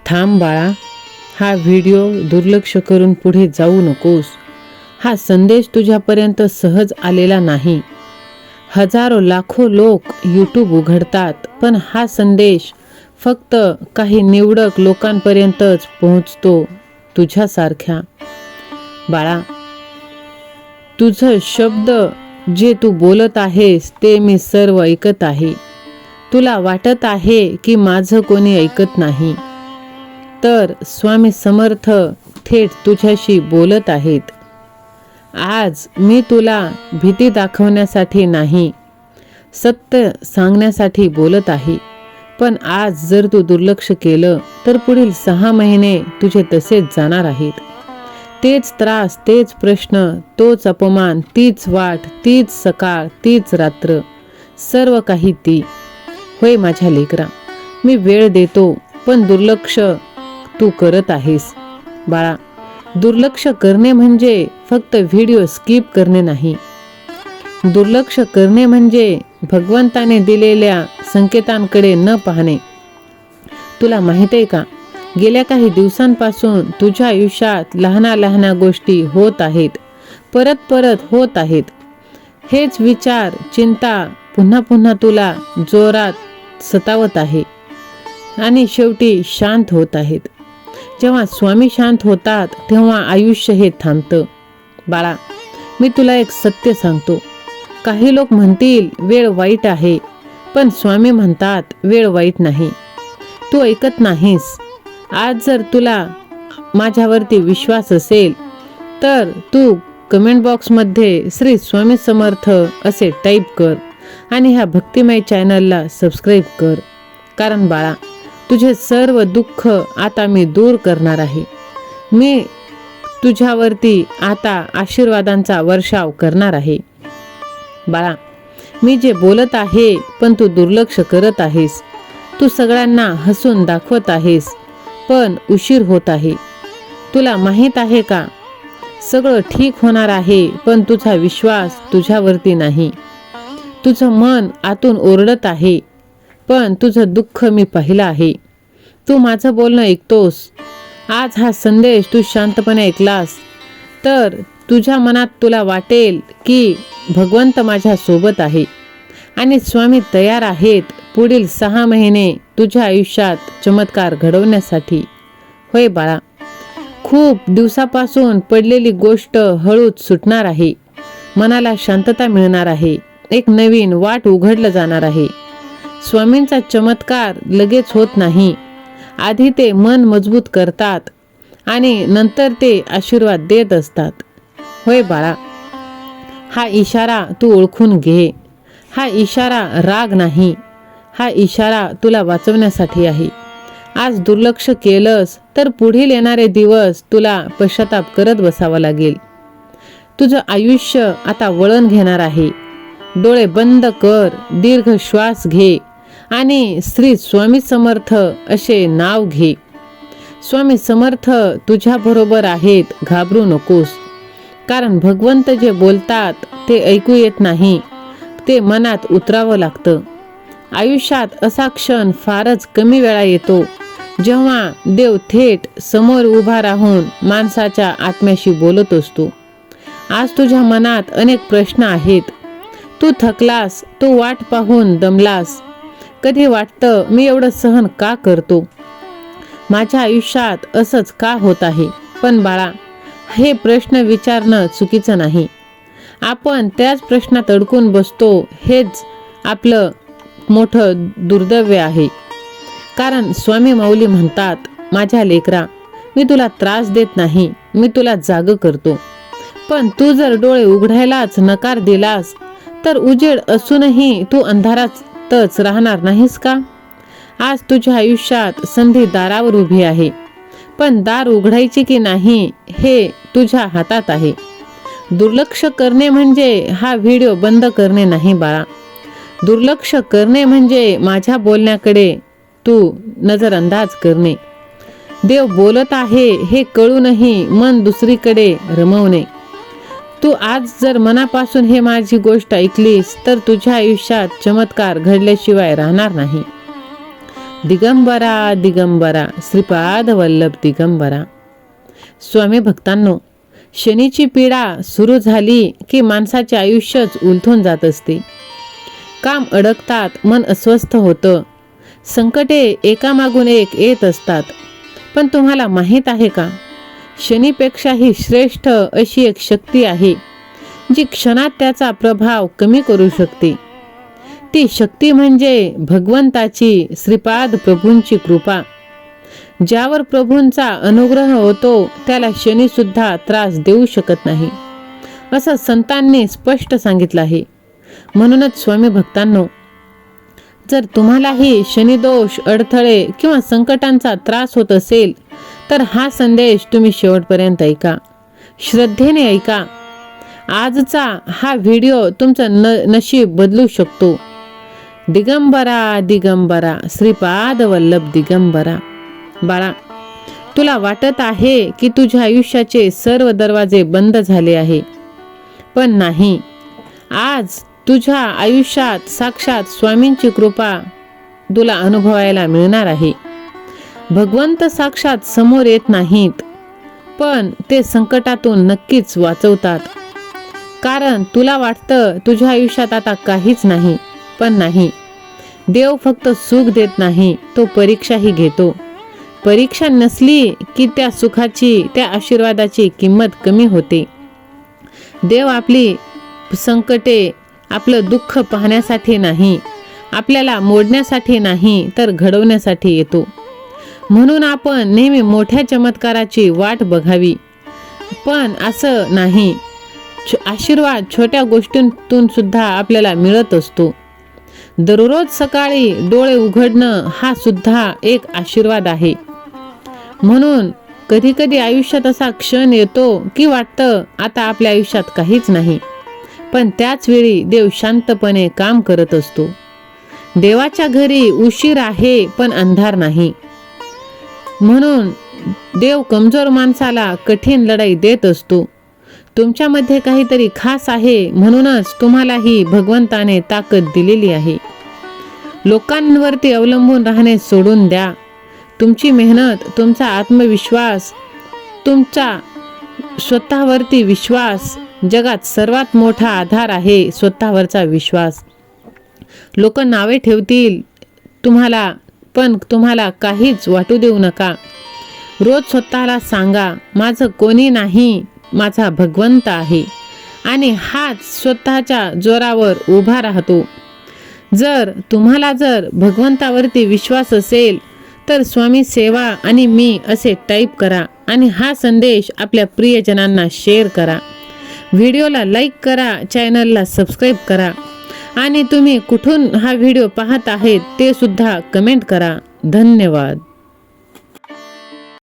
थांब बाळा, हा व्हिडिओ दुर्लक्ष करून पुढे जाऊ नकोस. हा संदेश तुझ्यापर्यंत सहज आलेला नाही. हजारो लाखो लोक यूट्यूब उघडतात, पण हा संदेश फक्त काही निवडक लोकांपर्यंतच पोहोचतो, तुझ्यासारख्या. बाळा, तुझं शब्द जे तू बोलत आहेस ते मी सर्व ऐकत आहे. तुला वाटत आहे की माझं कोणी ऐकत नाही, तर स्वामी समर्थ थेट तुझ्याशी बोलत आहेत. आज मी तुला भीती दाखवण्यासाठी नाही, सत्य सांगण्यासाठी बोलत आहे. पण आज जर तू दुर्लक्ष केलं तर पुढील 6 महिने तुझे तसेच जाणार आहेत. तेच त्रास, तेच प्रश्न, तोच अपमान, तीच वाट, तीच सकाळ, तीच रात्र, सर्व काही ती. होय माझ्या लेकरा, मी वेळ देतो, पण दुर्लक्ष तू करत आहेस. बाळा, दुर्लक्ष करणे म्हणजे फक्त व्हिडिओ स्किप करणे नाही. दुर्लक्ष करणे म्हणजे भगवंताने दिलेल्या संकेतांकडे न पाहणे. तुला माहित आहे का, गेल्या काही दिवसांपासून तुझ्या आयुष्यात लहान लहान गोष्टी होत आहेत, परत परत होत आहेत. हेच विचार, चिंता पुन्हा पुन्हा तुला जोरात सतावत आहे आणि शेवटी शांत होत आहेत. जेव्हा स्वामी शांत होतात तेव्हा आयुष्य हे थांबतं. बाळा, मी तुला एक सत्य सांगतो. काही लोक म्हणतील वेळ वाईट आहे, पण स्वामी म्हणतात वेळ वाईट नाही. तू ऐकत नाहीस. आज जर तुला माझ्यावरती विश्वास असेल तर तू कमेंट बॉक्समध्ये श्री स्वामी समर्थ असे टाईप कर आणि ह्या भक्तिमय चॅनलला सबस्क्राईब कर. कारण बाळा, तुझे सर्व दुःख आता मी दूर करणार आहे. मी तुझ्यावरती आता आशीर्वादांचा वर्षाव करणार आहे. बाळा, मी जे बोलत आहे पण तू दुर्लक्ष करत आहेस. तू सगळ्यांना हसून दाखवत आहेस, पण उशीर होत आहे. तुला माहीत आहे का, सगळं ठीक होणार आहे, पण तुझा विश्वास तुझ्यावरती नाही. तुझं मन आतून ओरडत आहे, पण तुझं दुःख मी पाहिलं आहे. तू माझं बोलणं ऐकतोस. आज हा संदेश तू शांतपणे ऐकलास तर तुझ्या मनात तुला वाटेल की भगवंत माझ्या सोबत आहे आणि स्वामी तयार आहेत पुढील 6 महिने तुझ्या आयुष्यात चमत्कार घडवण्यासाठी. होय बाळा, खूप दिवसापासून पडलेली गोष्ट हळूच सुटणार आहे. मनाला शांतता मिळणार आहे. एक नवीन वाट उघडलं जाणार आहे. स्वामींचा चमत्कार लगेच होत नाही. आधी ते मन मजबूत करतात आणि नंतर ते आशीर्वाद देत असतात. होय बाळा, हा इशारा तू ओळखून घे. हा इशारा राग नाही, हा इशारा तुला वाचवण्यासाठी आहे. आज दुर्लक्ष केलंस तर पुढील येणारे दिवस तुला पश्चाताप करत बसावं लागेल. तुझं आयुष्य आता वळण घेणार आहे. डोळे बंद कर, दीर्घ श्वास घे आणि श्री स्वामी समर्थ असे नाव घे. स्वामी समर्थ तुझ्या बरोबर आहेत, घाबरू नकोस. कारण भगवंत जे बोलतात ते ऐकू येत नाही, ते मनात उतरावं लागतं. आयुष्यात असा क्षण फारच कमी वेळा येतो जेव्हा देव थेट समोर उभा राहून माणसाच्या आत्म्याशी बोलत असतो. आज तुझ्या मनात अनेक प्रश्न आहेत. तू थकलास, तू वाट पाहून दमलास. कधी वाटतं मी एवढं सहन का करतो, माझ्या आयुष्यात असंच का होत आहे. पण बाळा, हे प्रश्न विचारणं चुकीचं नाही. आपण त्याच प्रश्नात अडकून बसतो, हेच आपलं मोठं दुर्दैव आहे. कारण स्वामी माऊली म्हणतात, माझ्या लेकरा, मी तुला त्रास देत नाही, मी तुला जाग करतो. पण तू जर डोळे उघडायलाच नकार दिलास तर उजेड असूनही तू अंधारातच राहणार नाहीस का. आज तुझ्या आयुष्यात संधी दारावर उभी आहे, पण दार उघडायची की नाही हे तुझ्या हातात आहे. दुर्लक्ष करणे म्हणजे हा व्हिडिओ बंद करणे नाही बाळा. दुर्लक्ष करणे म्हणजे माझ्या बोलण्याकडे तू नजरअंदाज करणे. देव बोलत आहे हे कळूनही मन दुसरीकडे रमवणे. तू आज जर मनापासून हे माझी गोष्ट ऐकलीस तर तुझ्या आयुष्यात चमत्कार घडल्याशिवाय राहणार नाही. दिगंबरा दिगंबरा श्रीपाद वल्लभ दिगंबरा. स्वामी भक्तांनो, शनीची पीडा सुरू झाली की माणसाचे आयुष्यच उलथून जात असते. काम अडकतात, मन अस्वस्थ होतं, संकटे एकामागून एक येत असतात. पण तुम्हाला माहीत आहे का, शनीपेक्षाही श्रेष्ठ अशी एक शक्ती आहे जी क्षणात त्याचा प्रभाव कमी करू शकते. ती शक्ती म्हणजे भगवंताची श्रीपाद प्रभूंची कृपा. ज्यावर प्रभूंचा अनुग्रह होतो त्याला शनी सुद्धा त्रास देऊ शकत नाही, असं संतांनी स्पष्ट सांगितलं आहे. म्हणूनच स्वामी भक्तांनो, जर तुम्हालाही शनिदोष, अडथळे किंवा संकटांचा त्रास होत असेल तर हा संदेश तुम्ही शेवटपर्यंत ऐका, श्रद्धेने ऐका. आजचा हा व्हिडिओ तुमचं नशीब बदलू शकतो. दिगंबरा दिगंबरा श्रीपाद वल्लभ दिगंबरा. बाळा, तुला वाटत आहे की तुझ्या आयुष्याचे सर्व दरवाजे बंद झाले आहे, पण नाही. आज तुझ्या आयुष्यात साक्षात स्वामींची कृपा तुला अनुभवायला मिळणार आहे. भगवंत साक्षात समोर येत नाहीत, पण ते संकटातून नक्कीच वाचवतात. कारण तुला वाटतं तुझ्या आयुष्यात आता काहीच नाही, पण नाही. देव फक्त सुख देत नाही, तो परीक्षाही घेतो. परीक्षा नसली की त्या सुखाची, त्या आशीर्वादाची किंमत कमी होते. देव आपली संकटे, आपलं दुःख पाहण्यासाठी नाही, आपल्याला मोडण्यासाठी नाही, तर घडवण्यासाठी येतो. म्हणून आपण नेहमी मोठ्या चमत्काराची वाट बघावी, पण असं नाही. आशीर्वाद छोट्या गोष्टींतून सुद्धा आपल्याला मिळत असतो. दररोज सकाळी डोळे उघडणं हा सुद्धा एक आशीर्वाद आहे. म्हणून कधी कधी आयुष्यात असा क्षण येतो की वाटतं आता आपल्या आयुष्यात काहीच नाही, पण त्याच वेळी देव शांतपणे काम करत असतो. देवाच्या घरी उशीर आहे, पण अंधार नाही. म्हणून देव कमजोर माणसाला कठीण लढाई देत असतो. तुमच्यामध्ये काहीतरी खास आहे, म्हणूनच तुम्हालाही भगवंताने ताकद दिलेली आहे. लोकांवरती अवलंबून राहणे सोडून द्या. तुमची मेहनत, तुमचा आत्मविश्वास, तुमचा स्वतःवरती विश्वास जगात सर्वात मोठा आधार आहे. स्वतःवरचा विश्वास. लोक नावे ठेवतील तुम्हाला, पण तुम्हाला काहीच वाटू देऊ नका. रोज स्वतःला सांगा, माझं कोणी नाही, माझा भगवंत आहे, आणि हाच स्वतःच्या जोरावर उभा राहतो. जर तुम्हाला भगवंतावरती विश्वास असेल तर स्वामी सेवा आणि मी असे टाईप करा आणि हा संदेश आपल्या प्रियजनांना शेअर करा. व्हिडिओला लाईक करा, चॅनलला सबस्क्राईब करा, आणि तुम्ही कुठून हा व्हिडिओ पाहत आहेत ते सुद्धा कमेंट करा. धन्यवाद.